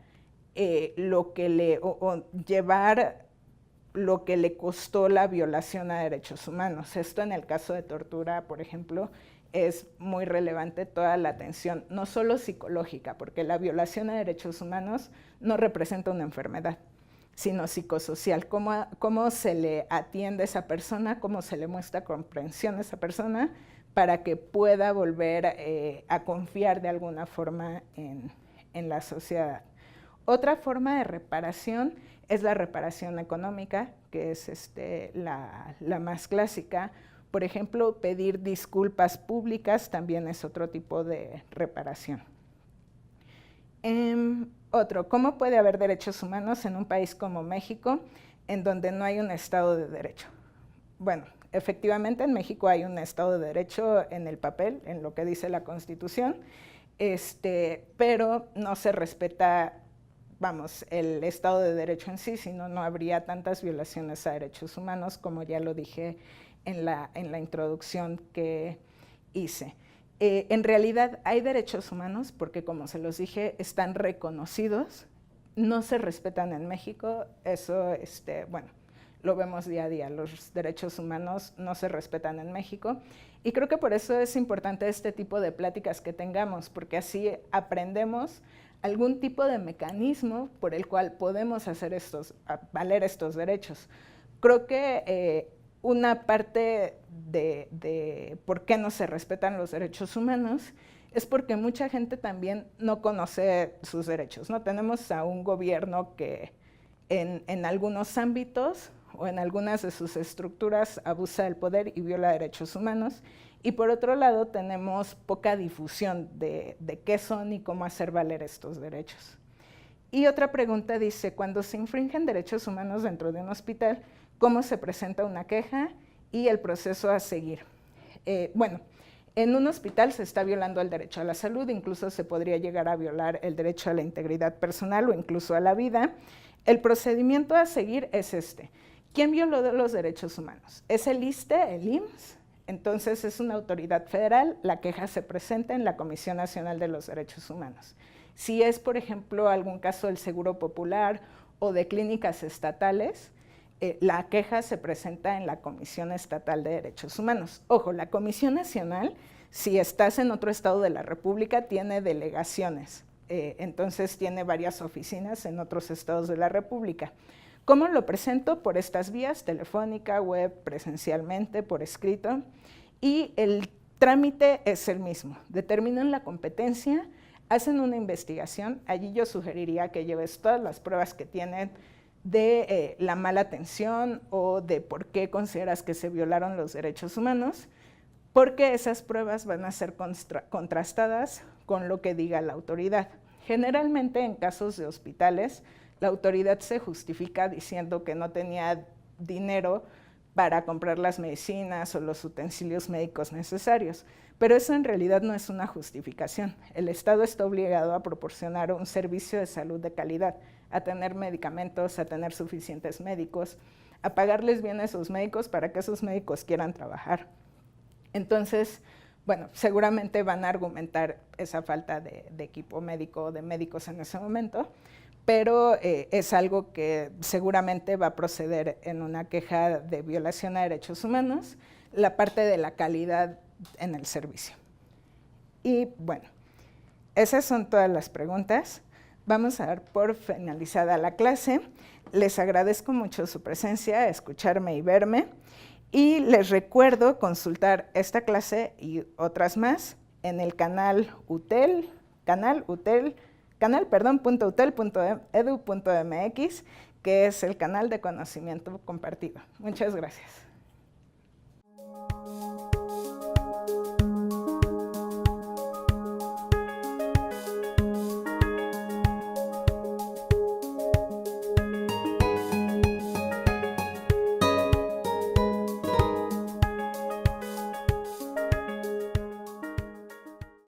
llevar lo que le costó la violación a derechos humanos. Esto en el caso de tortura, por ejemplo, es muy relevante toda la atención, no solo psicológica, porque la violación a derechos humanos no representa una enfermedad, sino psicosocial. Cómo se le atiende a esa persona, cómo se le muestra comprensión a esa persona para que pueda volver a confiar de alguna forma en la sociedad. Otra forma de reparación es la reparación económica, que es la más clásica. Por ejemplo, pedir disculpas públicas también es otro tipo de reparación. Otro, ¿cómo puede haber derechos humanos en un país como México, en donde no hay un Estado de Derecho? Bueno, efectivamente en México hay un Estado de Derecho en el papel, en lo que dice la Constitución, pero no se respeta, el Estado de Derecho en sí, sino no habría tantas violaciones a derechos humanos, como ya lo dije en la introducción que hice. En realidad hay derechos humanos porque, como se los dije, están reconocidos, no se respetan en México. Eso, bueno, lo vemos día a día. Los derechos humanos no se respetan en México, y creo que por eso es importante este tipo de pláticas que tengamos, porque así aprendemos algún tipo de mecanismo por el cual podemos hacer valer estos derechos. Creo que una parte de por qué no se respetan los derechos humanos es porque mucha gente también no conoce sus derechos, ¿no? Tenemos a un gobierno que en algunos ámbitos o en algunas de sus estructuras abusa del poder y viola derechos humanos, y por otro lado tenemos poca difusión de qué son y cómo hacer valer estos derechos. Y otra pregunta dice, cuando se infringen derechos humanos dentro de un hospital, ¿cómo se presenta una queja y el proceso a seguir? Bueno, en un hospital se está violando el derecho a la salud, incluso se podría llegar a violar el derecho a la integridad personal o incluso a la vida. El procedimiento a seguir es este. ¿Quién violó los derechos humanos? ¿Es el ISSSTE, el IMSS? Entonces es una autoridad federal, la queja se presenta en la Comisión Nacional de los Derechos Humanos. Si es, por ejemplo, algún caso del Seguro Popular o de clínicas estatales, la queja se presenta en la Comisión Estatal de Derechos Humanos. Ojo, la Comisión Nacional, si estás en otro estado de la República, tiene delegaciones, entonces tiene varias oficinas en otros estados de la República. ¿Cómo lo presento? Por estas vías, telefónica, web, presencialmente, por escrito, y el trámite es el mismo. Determinan la competencia, hacen una investigación, allí yo sugeriría que lleves todas las pruebas que tienen de la mala atención o de por qué consideras que se violaron los derechos humanos, porque esas pruebas van a ser contrastadas con lo que diga la autoridad. Generalmente en casos de hospitales, la autoridad se justifica diciendo que no tenía dinero para comprar las medicinas o los utensilios médicos necesarios, pero eso en realidad no es una justificación. El Estado está obligado a proporcionar un servicio de salud de calidad, a tener medicamentos, a tener suficientes médicos, a pagarles bien a esos médicos para que esos médicos quieran trabajar. Entonces, bueno, seguramente van a argumentar esa falta de equipo médico o de médicos en ese momento, pero es algo que seguramente va a proceder en una queja de violación a derechos humanos, la parte de la calidad en el servicio. Y bueno, esas son todas las preguntas. Vamos a dar por finalizada la clase. Les agradezco mucho su presencia, escucharme y verme. Y les recuerdo consultar esta clase y otras más en el canal .utel.edu.mx, que es el canal de conocimiento compartido. Muchas gracias.